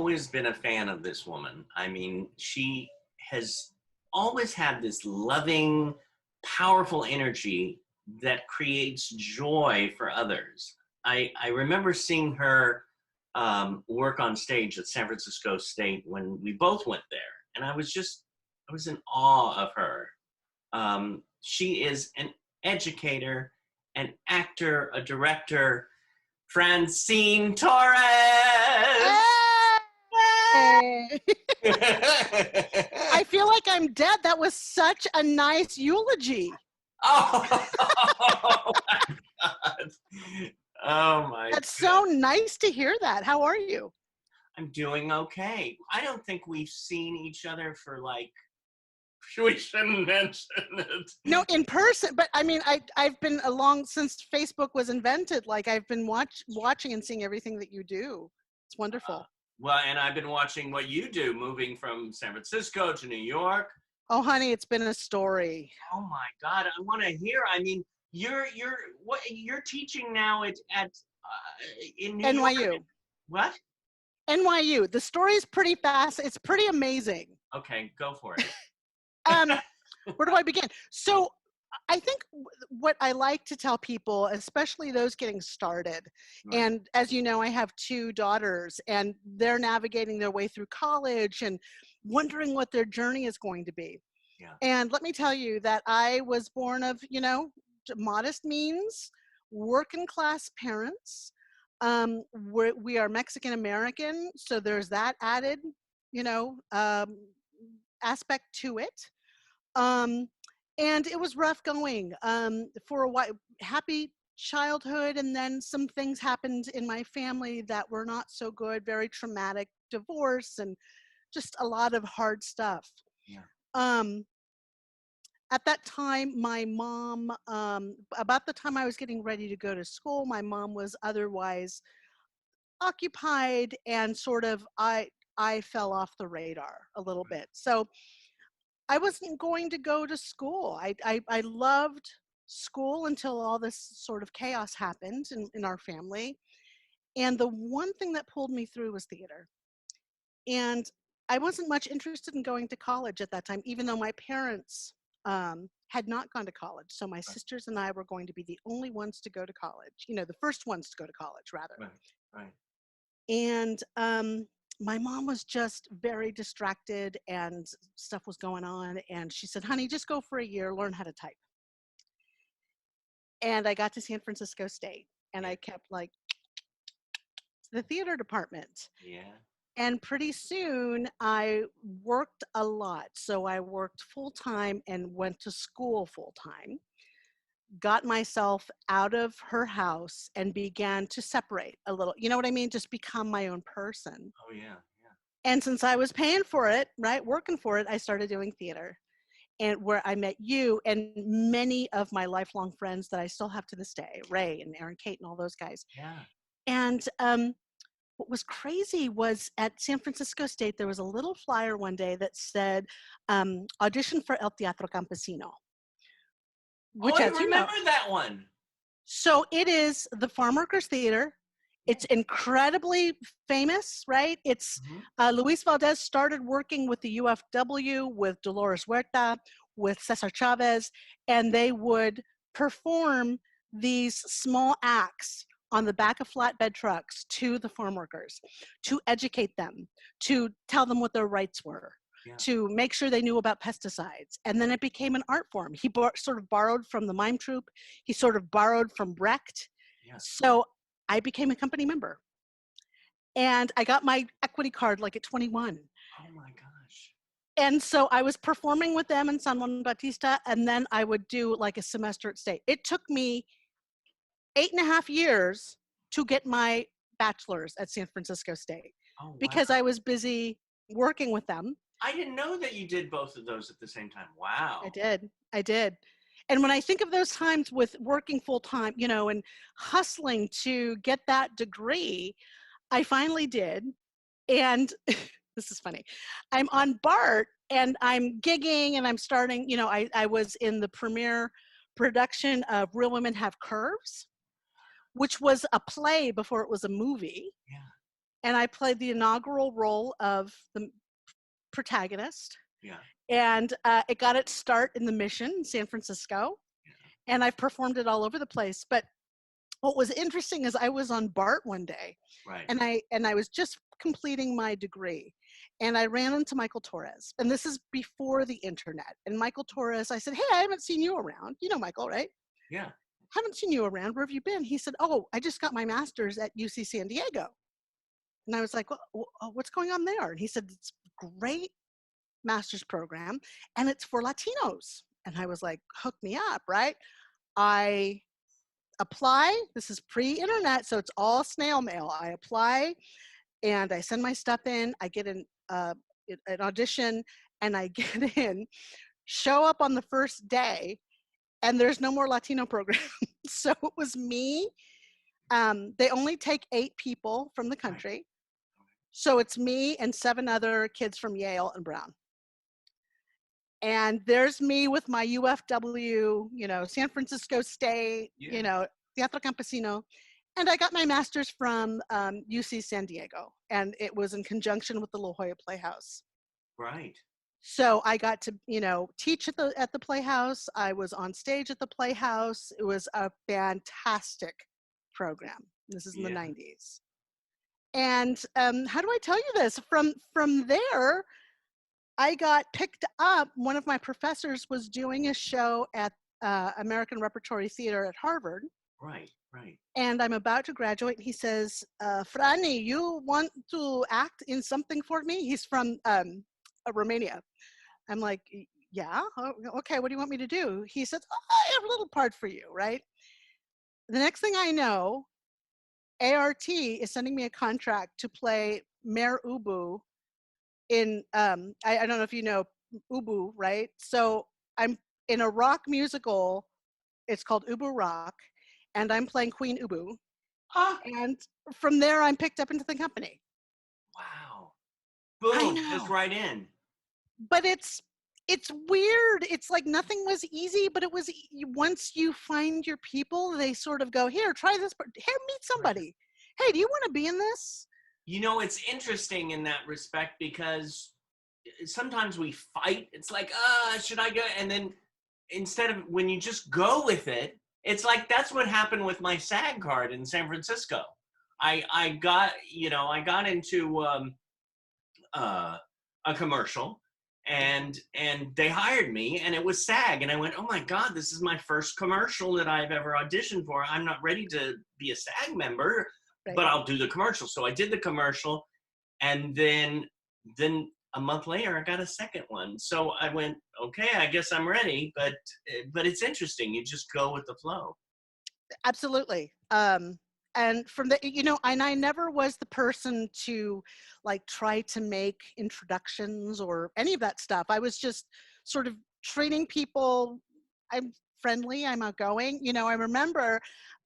always been a fan of this woman. I mean, she has always had this loving, powerful energy that creates joy for others. I remember seeing her work on stage at San Francisco State when we both went there. And I was in awe of her. She is an educator, an actor, a director, Francine Torres. Hey. I feel like I'm dead. That was such a nice eulogy. Oh, my God. Oh my That's God. so nice to hear that. How are you? I'm doing okay. I don't think we've seen each other for like, we shouldn't mention it. No, in person, but I mean, I've been along since Facebook was invented. Like I've been watching and seeing everything that you do. It's wonderful. Well, and I've been watching what you do, moving from San Francisco to New York. Oh, honey, it's been a story. Oh my God, I want to hear. I mean, you're teaching now at in New NYU. York. What? NYU. The story is pretty fast. It's pretty amazing. Okay, go for it. Where do I begin? So I think what I like to tell people, especially those getting started, Right. and as you know, I have 2 daughters and they're navigating their way through college and wondering what their journey is going to be. Yeah. And let me tell you that I was born of, modest means, working class parents. We are Mexican American, so there's that added, aspect to it. And it was rough going for a while. Happy childhood, and then some things happened in my family that were not so good. Very traumatic divorce, and just a lot of hard stuff. Yeah. At that time, my mom, about the time I was getting ready to go to school, my mom was otherwise occupied, and sort of I fell off the radar a little bit. So I wasn't going to go to school. I loved school until all this sort of chaos happened in our family. And the one thing that pulled me through was theater. And I wasn't much interested in going to college at that time, even though my parents had not gone to college. So my sisters and I were going to be the only ones to go to college, the first ones to go to college, rather. Right. And my mom was just very distracted and stuff was going on. And she said, honey, just go for a year, learn how to type. And I got to San Francisco State and I kept like the theater department. Yeah. And pretty soon I worked a lot. So I worked full time and went to school full time, got myself out of her house and began to separate a little, you know what I mean? Just become my own person. Oh yeah. And since I was paying for it, right, working for it, I started doing theater, and where I met you and many of my lifelong friends that I still have to this day, Ray and Aaron Kate and all those guys. Yeah. And what was crazy was at San Francisco State, there was a little flyer one day that said, audition for El Teatro Campesino. Which I remember that one. So it is the Farm Workers Theater. It's incredibly famous, right? It's Luis Valdez started working with the UFW, with Dolores Huerta, with Cesar Chavez, and they would perform these small acts on the back of flatbed trucks to the farm workers, to educate them, to tell them what their rights were, to make sure they knew about pesticides. And then it became an art form. He sort of borrowed from the mime troupe. He sort of borrowed from Brecht. Yeah. So I became a company member. And I got my equity card like at 21. Oh my gosh. And so I was performing with them in San Juan Bautista, and then I would do like a semester at State. It took me 8.5 years to get my bachelor's at San Francisco State. Oh, wow. Because I was busy working with them. I didn't know that you did both of those at the same time. Wow. I did. And when I think of those times with working full time, and hustling to get that degree, I finally did. And this is funny. I'm on BART and I'm gigging and I'm starting, I was in the premiere production of Real Women Have Curves, which was a play before it was a movie. Yeah. and I played the inaugural role of the protagonist. Yeah. And it got its start in the Mission in San Francisco, and I've performed it all over the place. But what was interesting is I was on BART one day, Right. and I was just completing my degree, and I ran into Michael Torres, and this is before the internet. And Michael Torres, I said, "Hey, I haven't seen you around. You know Michael, right? Yeah. Haven't seen you around. Where have you been?" He said, "Oh, I just got my master's at UC San Diego." And I was like, "What's going on there?" And he said, "It's great master's program, and it's for Latinos." And I was like, "Hook me up," right? I apply. This is pre-internet, so it's all snail mail. I apply and I send my stuff in. I get an audition, and I get in. Show up on the first day, and there's no more Latino program. So it was me. They only take 8 people from the Right. country, so it's me and 7 other kids from Yale and Brown. And there's me with my UFW, San Francisco State, Yeah. Teatro Campesino. And I got my master's from UC San Diego, and it was in conjunction with the La Jolla Playhouse. Right. So I got to, teach at the Playhouse. I was on stage at the Playhouse. It was a fantastic program. This is in the Yeah. 90s. And how do I tell you this? From there, I got picked up. One of my professors was doing a show at American Repertory Theater at Harvard, Right. Right. and I'm about to graduate. And he says, "Franny, you want to act in something for me?" He's from Romania. I'm like, "Yeah, okay. What do you want me to do?" He says, "Oh, I have a little part for you." Right. The next thing I know, ART is sending me a contract to play Mayor Ubu in I don't know if you know Ubu, right? So I'm in a rock musical. It's called Ubu Rock, and I'm playing Queen Ubu. Ah. And from there, I'm picked up into the company. Wow. I Boom. Just know, right in. but it's weird. It's like nothing was easy, but it was once you find your people, they sort of go, "Here, try this. Here, meet Right. somebody. Hey, do you want to be in this?" It's interesting in that respect because sometimes we fight. It's like, should I go? And then instead of when you just go with it, it's like that's what happened with my SAG card in San Francisco. I got into a commercial, and they hired me, and it was SAG, and I went, oh my God, this is my first commercial that I've ever auditioned for. I'm not ready to be a SAG member, Right. but I'll do the commercial. So I did the commercial, and then a month later I got a second one. So I went, okay, I guess I'm ready. But it's interesting. You just go with the flow. Absolutely. And from the, and I never was the person to like try to make introductions or any of that stuff. I was just sort of treating people. I'm friendly, I'm outgoing. I remember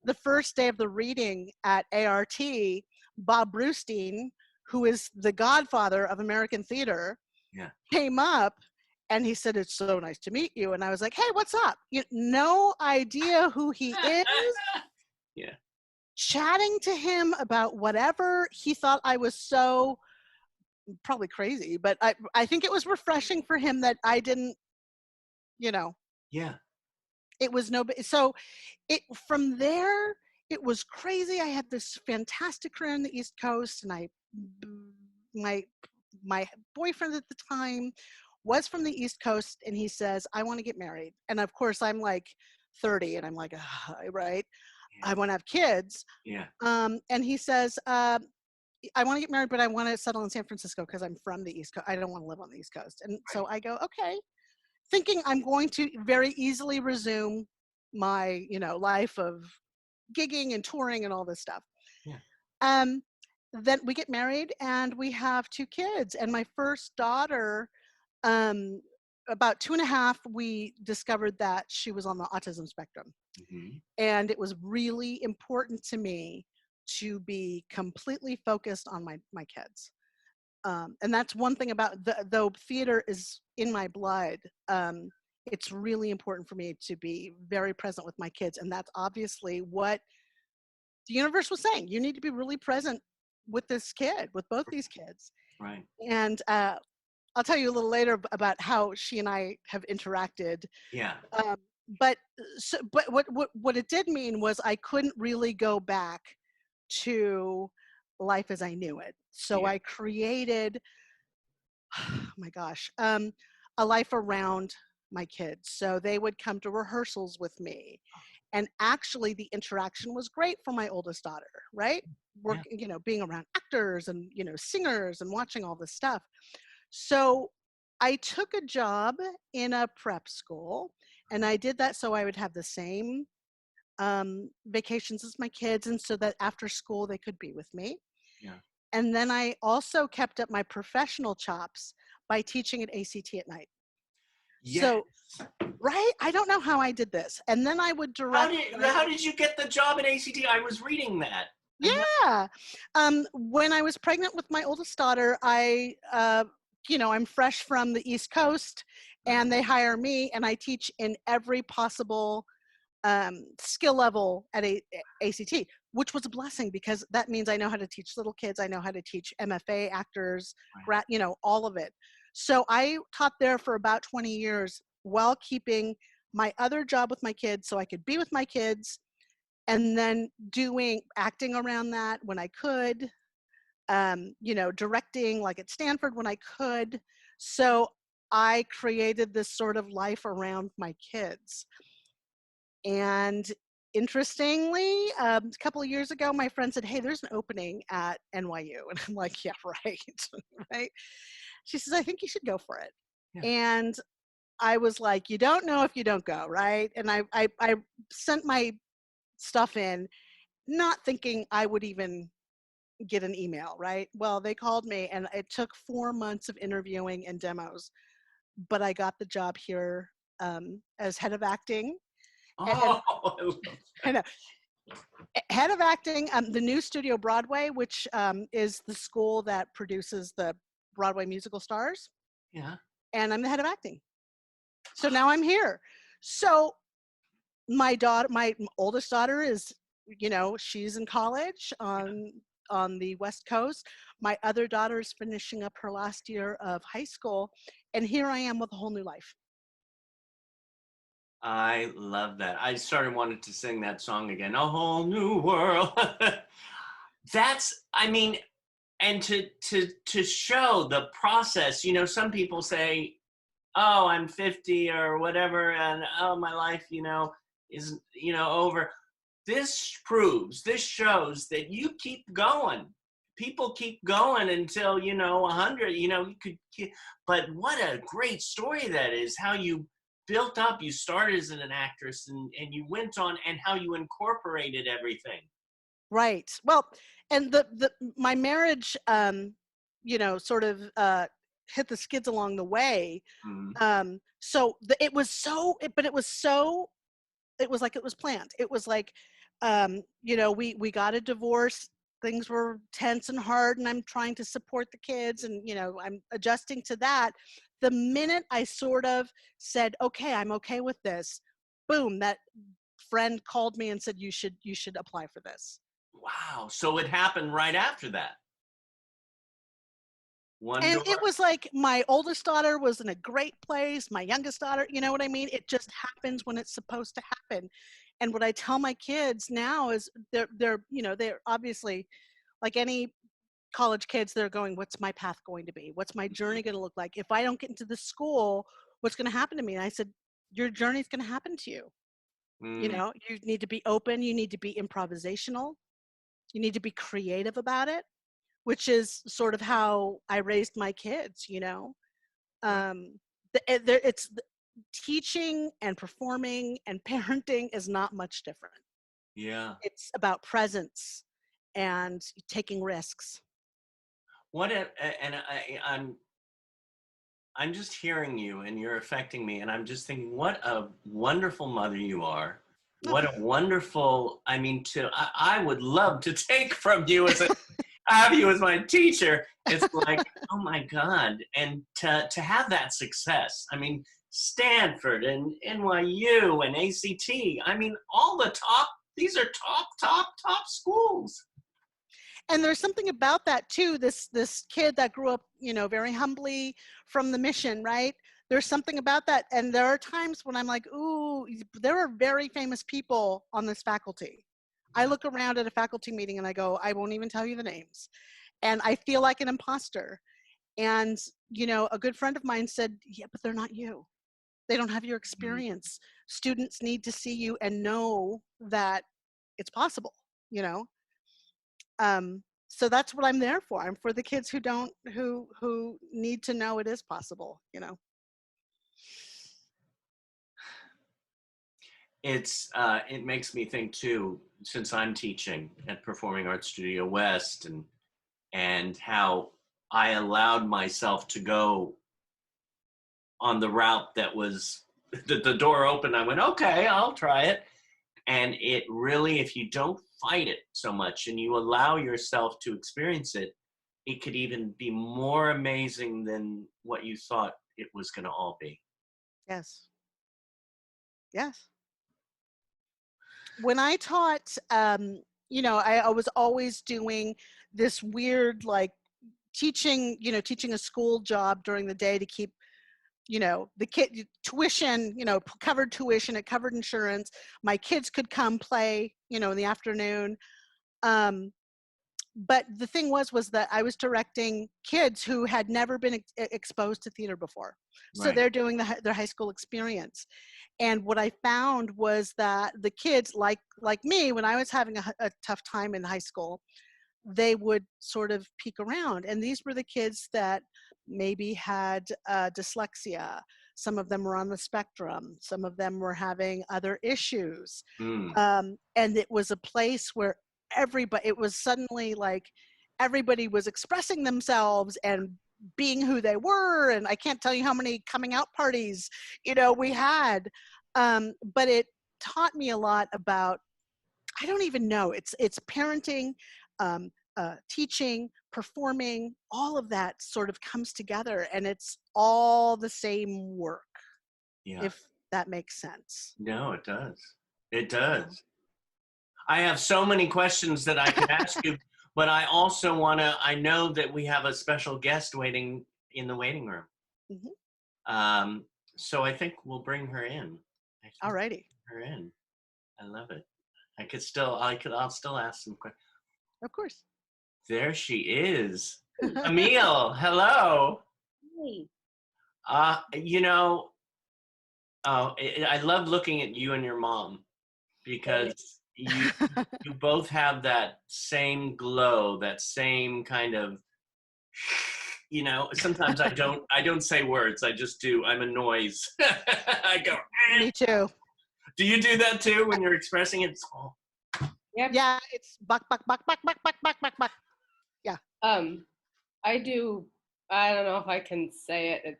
the first day of the reading at ART, Bob Brustein, who is the godfather of American theater, Yeah. came up and he said, "It's so nice to meet you." And I was like, "Hey, what's up?" No idea who he is. Yeah. Chatting to him about whatever. He thought I was so probably crazy, but I think it was refreshing for him that I didn't, you know, Yeah. it was no, so it, from there, it was crazy. I had this fantastic career on the East Coast, and my, my boyfriend at the time was from the East Coast, and he says, "I want to get married." And of course I'm like 30, and I'm like, right. I want to have kids. Yeah. And he says, "I want to get married, but I want to settle in San Francisco because I'm from the East Coast. I don't want to live on the East Coast." And Right. so I go, "Okay," thinking I'm going to very easily resume my, life of gigging and touring and all this stuff. Yeah. Um, then we get married and we have 2 kids. And my first daughter, um, about 2.5, we discovered that she was on the autism spectrum. Mm-hmm. And it was really important to me to be completely focused on my kids. And that's one thing about though theater is in my blood. It's really important for me to be very present with my kids, and that's obviously what the universe was saying. You need to be really present with this kid, with both these kids. Right. And I'll tell you a little later about how she and I have interacted. Yeah. Um, but what it did mean was I couldn't really go back to life as I knew it. So Yeah. I created, oh my gosh, a life around my kids. So they would come to rehearsals with me. And actually the interaction was great for my oldest daughter, right? Yeah. Working, being around actors and, singers and watching all this stuff. So I took a job in a prep school, and I did that so I would have the same vacations as my kids, and so that after school they could be with me. Yeah. And then I also kept up my professional chops by teaching at ACT at night. Yes. So, right? I don't know how I did this. And then I would direct. How did you get the job at ACT? I was reading that. Yeah. When I was pregnant with my oldest daughter, I'm fresh from the East Coast, and they hire me, and I teach in every possible skill level at ACT, which was a blessing because that means I know how to teach little kids. I know how to teach MFA actors, Right. all of it. So I taught there for about 20 years while keeping my other job with my kids so I could be with my kids, and then acting around that when I could, directing like at Stanford when I could. So I created this sort of life around my kids. And interestingly, a couple of years ago, my friend said, "Hey, there's an opening at NYU." And I'm like, "Yeah, right." Right. She says, "I think you should go for it." Yeah. And I was like, "You don't know if you don't go." Right. And I sent my stuff in, not thinking I would even get an email, right? Well, they called me, and it took 4 months of interviewing and demos, but I got the job here as head of acting. And Oh, I love I that. know, head of acting, the new Studio Broadway, which is the school that produces the Broadway musical stars, Yeah. and I'm the head of acting. So now I'm here. So my oldest daughter is, she's in college on the West Coast. My other daughter is finishing up her last year of high school, and here I am with a whole new life. I love that. I started wanting to sing that song again. A whole new world. I mean, and to show the process, some people say, "Oh, I'm 50 or whatever, and oh, my life, is, over." This shows that you keep going. People keep going until, 100, you could, but what a great story that is, how you built up. You started as an actress, and you went on, and how you incorporated everything. Right. Well, and my marriage, sort of hit the skids along the way. Mhm. It was but it was like it was planned. It was like, we got a divorce. Things were tense and hard, and I'm trying to support the kids, and I'm adjusting to that. The minute I sort of said, "Okay, I'm okay with this," boom, that friend called me and said, "You should apply for this." Wow. So it happened right after that. One And it door. was like my oldest daughter was in a great place. My youngest daughter, you know what I mean? It just happens when it's supposed to happen. And what I tell my kids now is they're obviously like any college kids, they're going, "What's my path going to be? What's my journey going to look like? If I don't get into this school, what's going to happen to me?" And I said, "Your journey's going to happen to you. Mm, You need to be open. You need to be improvisational. You need to be creative about it," which is sort of how I raised my kids. right. Um, teaching and performing and parenting is not much different. Yeah. It's about presence and taking risks. I'm just hearing you, and you're affecting me, and I'm just thinking, what a wonderful mother you are. What a wonderful, I would love to take from you have you as my teacher. It's like, oh my God. And to have that success, Stanford and NYU and ACT, all the top, these are top schools. And there's something about that too. This kid that grew up, very humbly from the mission, right? There's something about that. And there are times when I'm like, ooh, there are very famous people on this faculty. I look around at a faculty meeting and I go, I won't even tell you the names. And I feel like an imposter. And, a good friend of mine said, yeah, but they're not you. They don't have your experience. Students need to see you and know that it's possible, So that's what I'm there for. I'm for the kids who need to know it is possible, It makes me think too, since I'm teaching at Performing Arts Studio West, and how I allowed myself to go on the route that was the door open. I went, okay, I'll try it. And it really, if you don't fight it so much and you allow yourself to experience it, it could even be more amazing than what you thought it was going to all be. Yes. When I taught, I was always doing this weird, like, teaching a school job during the day to keep, the kid tuition, covered tuition, it covered insurance. My kids could come play, in the afternoon. But the thing was that I was directing kids who had never been exposed to theater before. So Right. they're doing their high school experience. And what I found was that the kids, like me, when I was having a tough time in high school, they would sort of peek around. And these were the kids that maybe had dyslexia. Some of them were on the spectrum. Some of them were having other issues. And it was a place where it was suddenly like everybody was expressing themselves and being who they were. And I can't tell you how many coming out parties, we had. But it taught me a lot about, I don't even know, it's parenting, teaching, performing, all of that sort of comes together, and it's all the same work. Yeah. If that makes sense. No, it does. It does. I have so many questions that I could ask you, but I also I know that we have a special guest waiting in the waiting room. Mm-hmm. So I think we'll bring her in. All righty. Her in. I love it. I'll still ask some questions. Of course. There she is. Emile, hello. Hey. I love looking at you and your mom because you both have that same glow, that same kind of, sometimes I don't say words, I just do. I'm a noise. I go, eh. Me too. Do you do that too when you're expressing it? Oh. Yep. Yeah, it's buck. Yeah. I do. I don't know if I can say it.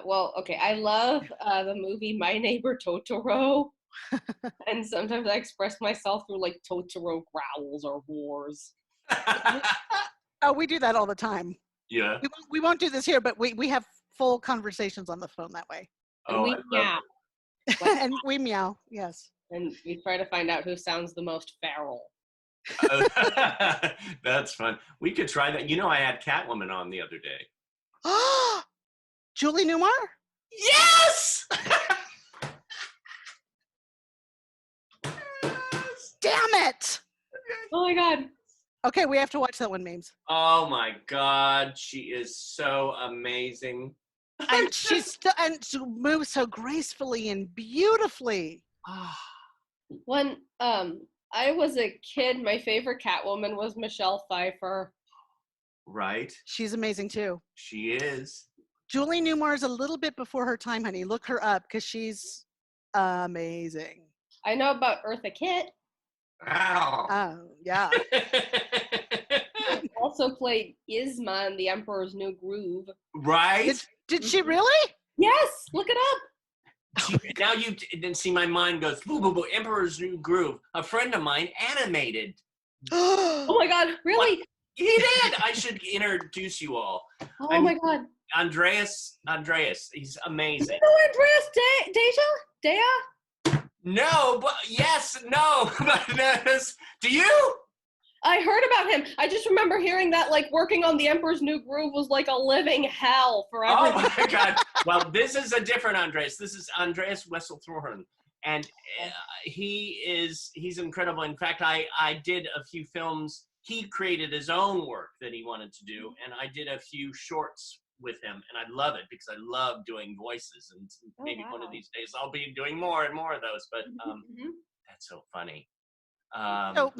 Well, okay. I love the movie My Neighbor Totoro, and sometimes I express myself through like Totoro growls or roars. Oh, we do that all the time. Yeah. We won't do this here, but we have full conversations on the phone that way. And we meow. And we meow, yes. And we try to find out who sounds the most feral. That's fun. We could try that. I had Catwoman on the other day. Julie Newmar? Yes! Damn it! Oh my God. Okay, we have to watch that one, Memes. Oh my God, she is so amazing. And she moves so gracefully and beautifully. When I was a kid, my favorite Catwoman was Michelle Pfeiffer. Right. She's amazing too. She is. Julie Newmar is a little bit before her time, honey. Look her up because she's amazing. I know about Eartha Kitt. Wow. Oh, yeah. Also played Yzma in The Emperor's New Groove. Right? Did she really? Yes, look it up. Now you didn't see my mind goes, boo, boo, boo, Emperor's New Groove. A friend of mine animated. Oh my God, really? What? He did. I should introduce you all. Oh my God. Andreas, he's amazing. You know Andreas Dea? No, but yes, no. Do you? I heard about him. I just remember hearing that like working on The Emperor's New Groove was like a living hell for Oh everyone. my God. Well, this is a different Andreas. This is Andreas Wesselthorn. And he's incredible. In fact, I did a few films. He created his own work that he wanted to do. And I did a few shorts with him. And I love it because I love doing voices. And maybe one of these days I'll be doing more and more of those. But that's so funny. So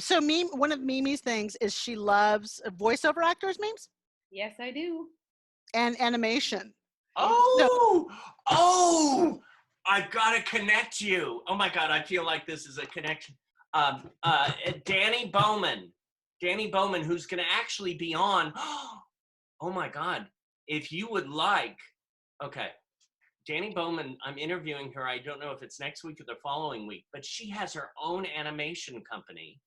one of Mimi's things is she loves voiceover actors, memes, Yes, I do. and animation. Oh, I've got to connect you. Oh my God, I feel like this is a connection. Danny Bowman, who's going to actually be on. Oh my God, if you would like, okay. Danny Bowman, I'm interviewing her. I don't know if it's next week or the following week, but she has her own animation company.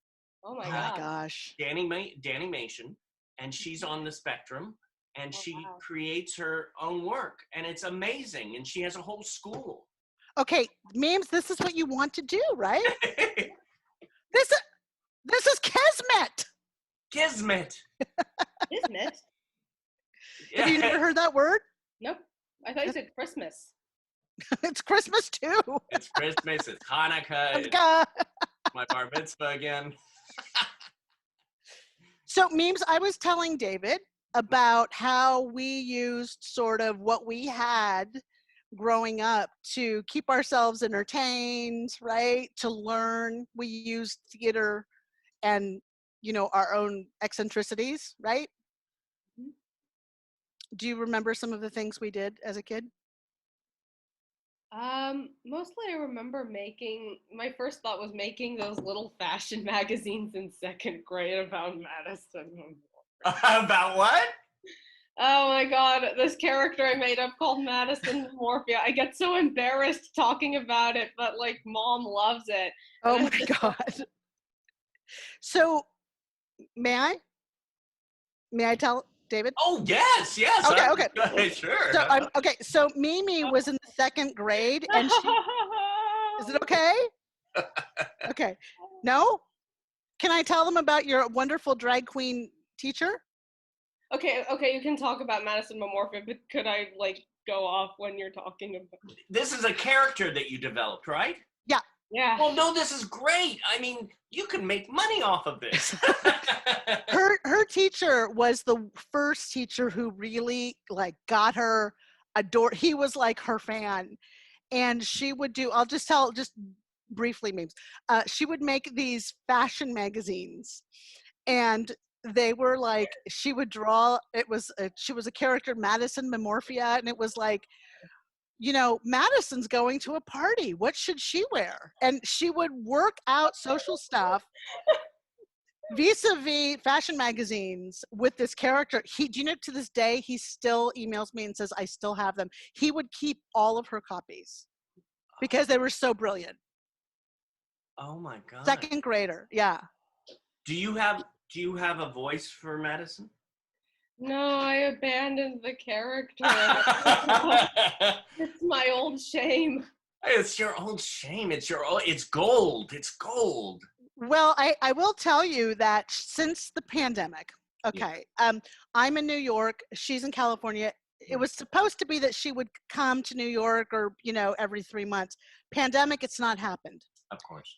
Oh my gosh. Dannymation, and she's on the Spectrum, and she creates her own work, and it's amazing, and she has a whole school. Okay, memes, this is what you want to do, right? This is Kismet. Kismet. Kismet? Have you never heard that word? Nope. I thought you said Christmas. It's Christmas too. It's Christmas, it's Hanukkah, it's my bar mitzvah again. So memes, I was telling David about how we used sort of what we had growing up to keep ourselves entertained, right? To learn. We used theater and, our own eccentricities, right? Do you remember some of the things we did as a kid? Mostly I remember my first thought was making those little fashion magazines in second grade about Madison. About what? Oh my God, this character I made up called Madison Morphia. I get so embarrassed talking about it, but like Mom loves it. Oh my God. So may I tell David? Oh yes. Okay. Sure. So Mimi was in the second grade, and she. Is it okay? Okay. No? Can I tell them about your wonderful drag queen teacher? Okay, you can talk about Madison Morphia, but could I like go off when you're talking about? This is a character that you developed, right? Yeah. Yeah. Well, no, this is great. I mean, you can make money off of this. Her teacher was the first teacher who really like got her adored. He was like her fan, and she would do. I'll just briefly memes. She would make these fashion magazines, and they were like she would draw. She was a character, Madison Memorphia, and it was like, Madison's going to a party. What should she wear? And she would work out social stuff vis-a-vis fashion magazines with this character. Do you know, to this day, he still emails me and says, I still have them. He would keep all of her copies because they were so brilliant. Oh my God. Second grader. Yeah. Do you have a voice for Madison? No, I abandoned the character. It's my old shame. It's your old shame. It's gold. It's gold. Well, I will tell you that since the pandemic, okay, I'm in New York, she's in California. It was supposed to be that she would come to New York or, every 3 months. Pandemic, it's not happened. Of course.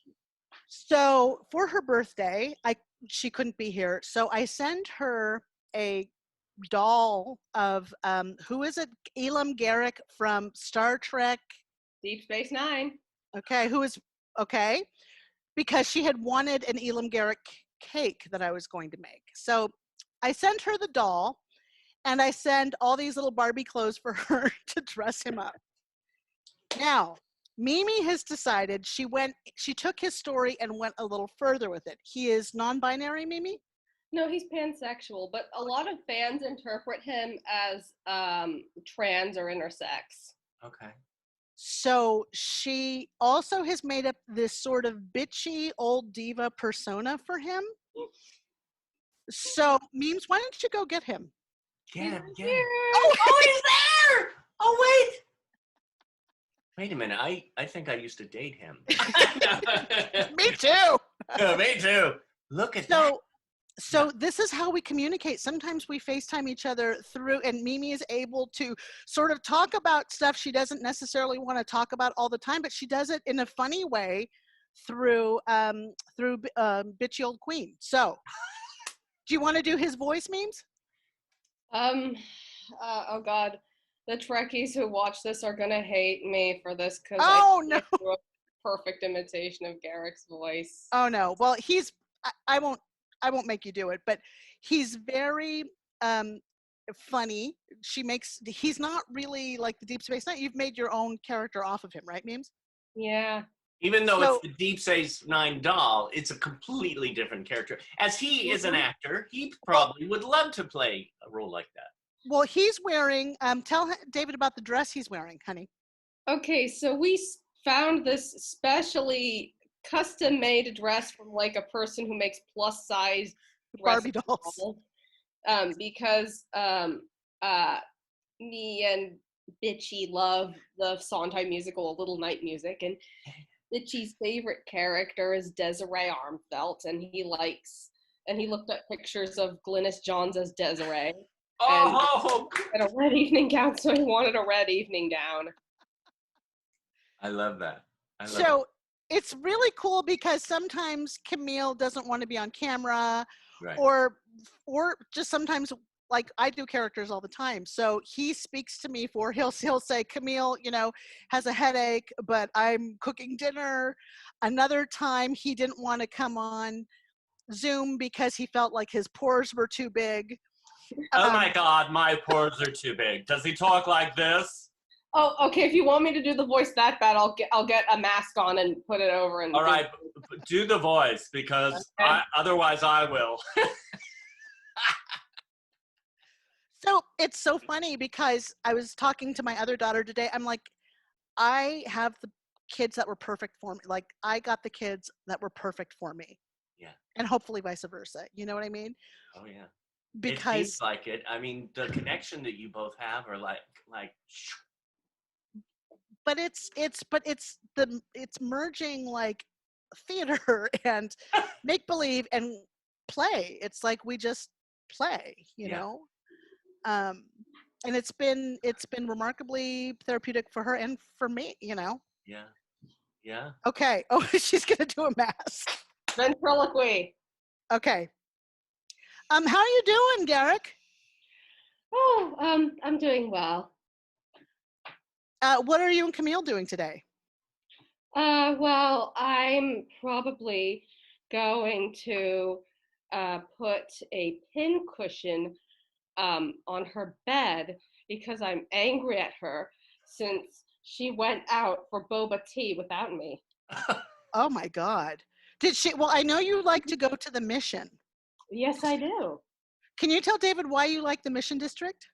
So for her birthday, she couldn't be here. So I send her a doll of, who is it? Elam Garrick from Star Trek. Deep Space Nine. Okay, because she had wanted an Elam Garrick cake that I was going to make. So I send her the doll, and I send all these little Barbie clothes for her to dress him up. Now, Mimi has decided she took his story and went a little further with it. He is non-binary, Mimi? No, he's pansexual, but a lot of fans interpret him as trans or intersex. Okay. So she also has made up this sort of bitchy old diva persona for him. So, memes, why don't you go get him? Get him. Oh, he's there! Oh, wait! Wait a minute. I think I used to date him. Me too. Me too. Look at that. So this is how we communicate. Sometimes we FaceTime each other through, and Mimi is able to sort of talk about stuff she doesn't necessarily want to talk about all the time, but she does it in a funny way through Bitchy Old Queen. So do you want to do his voice memes? Um, oh God, the Trekkies who watch this are gonna hate me for this because Oh no. can't do a perfect imitation of Garrick's voice. Oh no. Well, I won't make you do it, but he's very um funny. He's not really like the Deep Space Nine. You've made your own character off of him, right, Memes? Yeah. Even though So it's the Deep Space Nine doll, it's a completely different character. As he is an actor, he probably would love to play a role like that. well, he's wearing tell David about the dress he's wearing, honey. Okay, so we found this specially custom-made dress from like a person who makes plus-size Barbie dolls. because me and Bitchy love the Sondheim musical A Little Night Music, and Bitchy's favorite character is Desiree Armfeldt, and he looked at pictures of Glynis Johns as Desiree. Oh, And a red evening gown, so he wanted a red evening gown. I love that. So it's really cool because sometimes Camille doesn't want to be on camera, Right. or just sometimes, like I do characters all the time. So he speaks to me he'll say, Camille, has a headache, but I'm cooking dinner. Another time he didn't want to come on Zoom because he felt like his pores were too big. Oh my God, my pores are too big. Does he talk like this? Oh, okay. If you want me to do the voice that bad, I'll get a mask on and put it over. And all right, do the voice because okay. Otherwise I will. So it's so funny because I was talking to my other daughter today. I'm like, I have the kids that were perfect for me. Like I got the kids that were perfect for me. Yeah. And hopefully vice versa. You know what I mean? Oh yeah. Because it seems like it. I mean, the connection that you both have are like. but it's merging like theater and make believe and play. It's like we just play, you know. And it's been remarkably therapeutic for her and for me, Yeah. Okay. Oh, she's gonna do a mask. Ventriloquy. Okay. How are you doing, Garrick? Oh, I'm doing well. What are you and Camille doing today? Well, I'm probably going to put a pin cushion on her bed because I'm angry at her since she went out for boba tea without me. Oh my God. Did she? Well, I know you like to go to the Mission. Yes, I do. Can you tell David why you like the Mission District?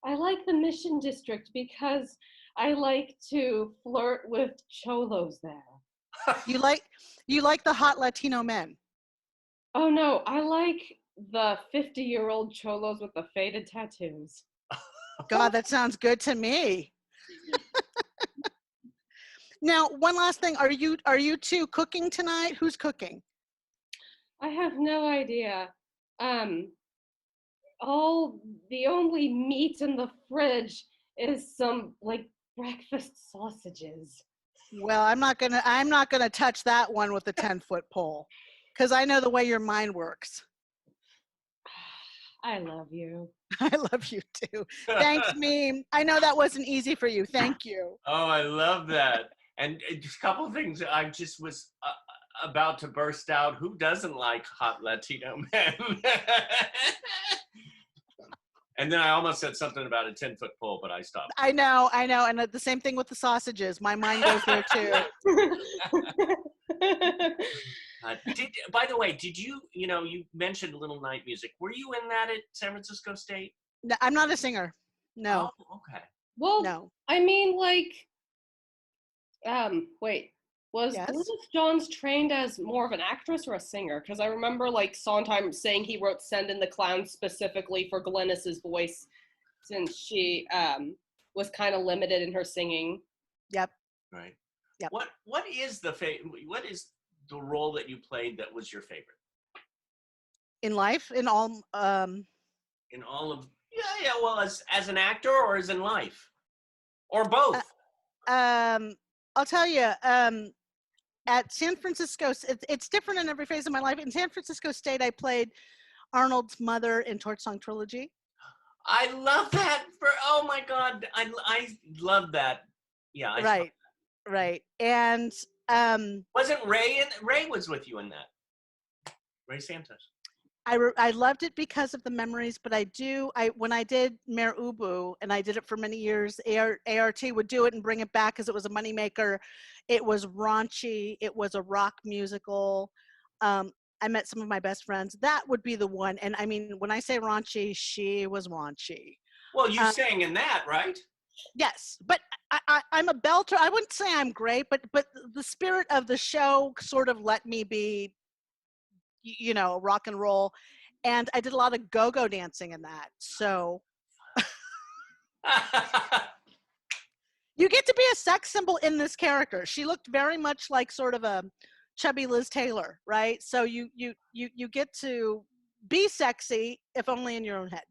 I like the Mission District because I like to flirt with cholos there. You like the hot Latino men. Oh no, I like the 50-year-old cholos with the faded tattoos. God, that sounds good to me. Now, one last thing. Are you two cooking tonight? Who's cooking? I have no idea. The only meat in the fridge is some like breakfast sausages. Well, I'm not gonna touch that one with a 10-foot pole, because I know the way your mind works. I love you. I love you too. Thanks, Meme. I know that wasn't easy for you. Thank you. Oh, I love that. And just a couple of things I just was about to burst out. Who doesn't like hot Latino men? And then I almost said something about a 10-foot pole, but I stopped. I know. And the same thing with the sausages. My mind goes there too. By the way, did you mentioned Little Night Music. Were you in that at San Francisco State? No, I'm not a singer. No. Oh, okay. Well, no. I mean, like, wait, was Yes? Glynis Johns trained as more of an actress or a singer? Because I remember, like, Sondheim saying he wrote Send in the Clown specifically for Glynis's voice, since she was kind of limited in her singing. Yep. Right. Yep. What is the role that you played that was your favorite? in life, in all, In all of, yeah. Well, as an actor or as in life, or uh, both. I'll tell you, at San Francisco, it's different in every phase of my life. In San Francisco State, I played Arnold's mother in Torch Song Trilogy. I love that. Oh my God, I love that. Yeah, I saw. Right, right. And Wasn't Ray in? Ray was with you in that. Ray Santos. I loved it because of the memories, but when I did Mayor Ubu, and I did it for many years, ART would do it and bring it back because it was a moneymaker. It was raunchy. It was a rock musical. Um, I met some of my best friends. That would be the one. And I mean, when I say raunchy, she was raunchy. Well, you Um, sang in that, right? yes, but I'm a belter. I wouldn't say I'm great, but the spirit of the show sort of let me be, rock and roll. And I did a lot of go-go dancing in that. So you get to be a sex symbol in this character. She looked very much like sort of a chubby Liz Taylor, right? So you get to be sexy, if only in your own head,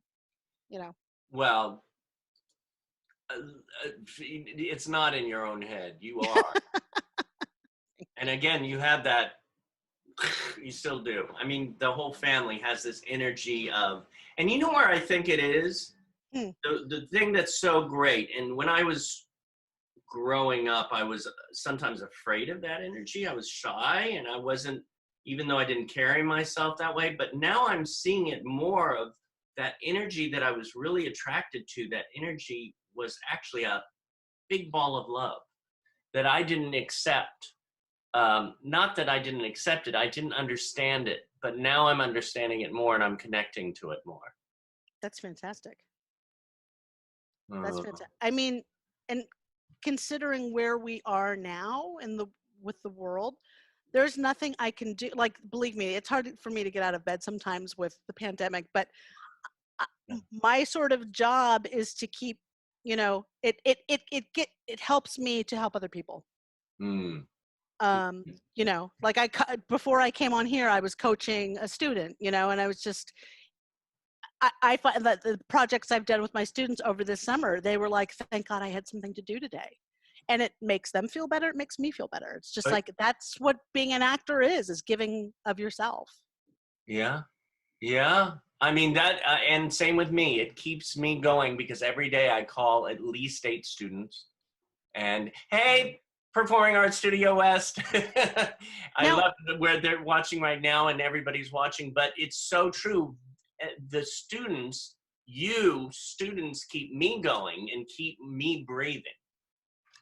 you know. Well, it's not in your own head. You are. And again, you have that. You still do. I mean, the whole family has this energy of, and you know where I think it is? Hmm. The thing that's so great, and when I was growing up, I was sometimes afraid of that energy. I was shy, and I wasn't, even though I didn't carry myself that way, but now I'm seeing it more of that energy that I was really attracted to. That energy was actually a big ball of love that I didn't accept. Not that I didn't accept it, I didn't understand it, but now I'm understanding it more and I'm connecting to it more. That's fantastic. That's Uh, fantastic. I mean, and considering where we are now with the world, there's nothing I can do. Like, believe me, it's hard for me to get out of bed sometimes with the pandemic, but my sort of job is to keep, it helps me to help other people. mm, Um, like before I came on here, I was coaching a student, and I was just, I find that the projects I've done with my students over this summer, they were like, thank God I had something to do today. And it makes them feel better. It makes me feel better. It's just but like, that's what being an actor is giving of yourself. yeah, yeah. I mean, that, and same with me. It keeps me going because every day I call at least 8 students and, hey, Performing Arts Studio West. I Now, love where they're watching right now and everybody's watching, but it's so true. The students, you students keep me going and keep me breathing.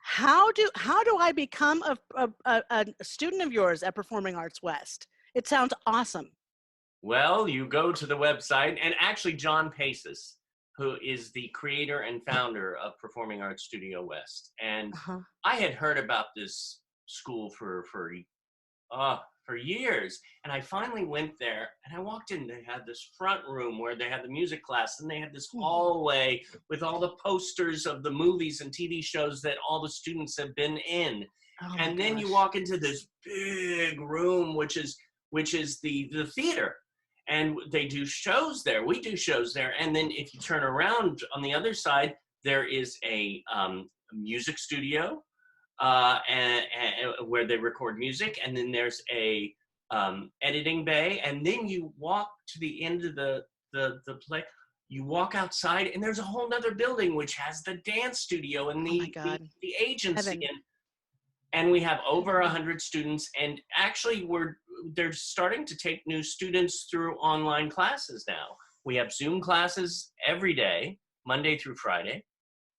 how do I become a student of yours at Performing Arts West? It sounds awesome. Well, you go to the website, and actually John Paces, who is the creator and founder of Performing Arts Studio West. And Uh-huh. I had heard about this school for years. And I finally went there and I walked in. They had this front room where they had the music class, and they had this hallway with all the posters of the movies and TV shows that all the students have been in. Oh And then you walk into this big room, which is the theater. And they do shows there. We do shows there. And then if you turn around on the other side, there is a music studio and where they record music. And then there's a editing bay. And then you walk to the end of the play. You walk outside, and there's a whole nother building which has the dance studio and the agency. And we have over 100 students, and actually they're starting to take new students through online classes now. We have Zoom classes every day, Monday through Friday.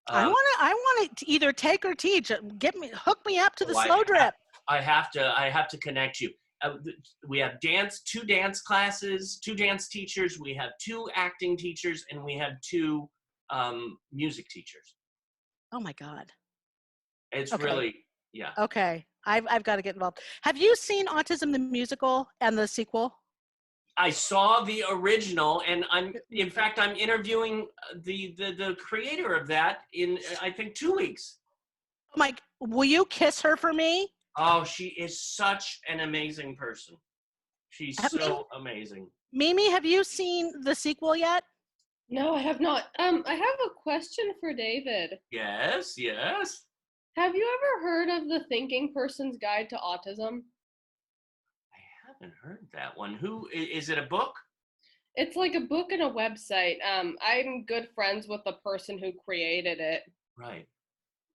I want to either take or teach. Hook me up to the slow drip. I have to connect you. We have two dance classes, 2 dance teachers. We have 2 acting teachers, and we have 2 music teachers. Oh my God. It's really, yeah. Okay. I've got to get involved. Have you seen Autism the Musical and the sequel? I saw the original, and I'm interviewing the creator of that in, I think, 2 weeks. Oh my, will you kiss her for me? Oh, she is such an amazing person. She's Mimi, so amazing. Mimi, have you seen the sequel yet? No, I have not. I have a question for David. Yes, yes. Have you ever heard of the Thinking Person's Guide to Autism? I haven't heard that one. Who is it? A book? It's like a book and a website. I'm good friends with the person who created it. Right.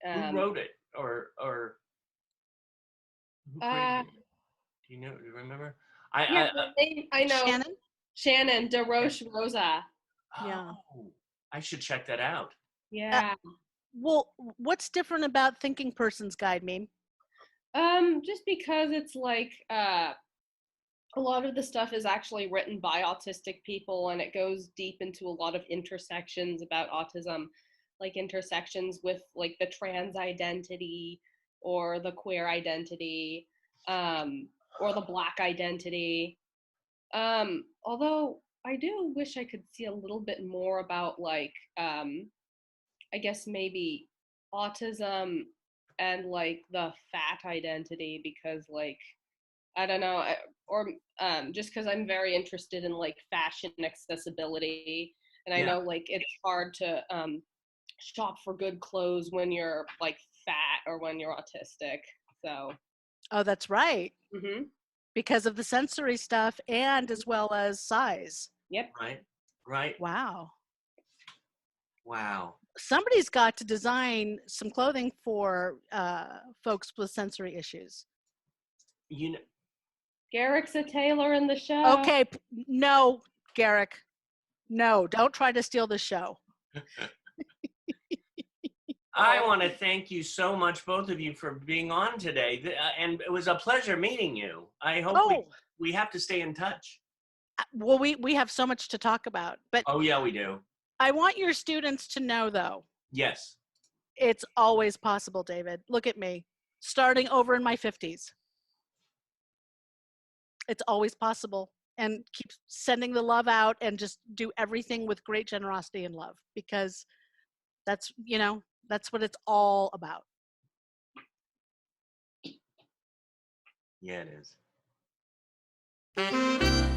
Who Um, wrote it, or who uh, created it? Do you know? Do you remember? yeah, the name I know. Shannon? Shannon Yeah. DeRoche Rosa. Yeah. Oh, I should check that out. Yeah. Well, what's different about Thinking Person's Guide, Meme? Just because it's like a lot of the stuff is actually written by autistic people, and it goes deep into a lot of intersections about autism, like intersections with like the trans identity or the queer identity, or the Black identity. Although I do wish I could see a little bit more about like I guess maybe autism and like the fat identity, because like I don't know, or just because I'm very interested in like fashion accessibility, and I Yeah. know like it's hard to shop for good clothes when you're like fat or when you're autistic. So. Oh, that's right. Mm-hmm. Because of the sensory stuff and as well as size. Yep. Right. Right. Wow. Wow. Somebody's got to design some clothing for folks with sensory issues. You know. Garrick's a tailor in the show. Okay, no, Garrick. No, don't try to steal the show. I want to thank you so much, both of you, for being on today. And it was a pleasure meeting you. I hope we have to stay in touch. Well, we have so much to talk about. But oh, yeah, we do. I want your students to know, though. Yes. It's always possible, David. Look at me, starting over in my 50s. It's always possible. And keep sending the love out and just do everything with great generosity and love, because that's, that's what it's all about. Yeah, it is.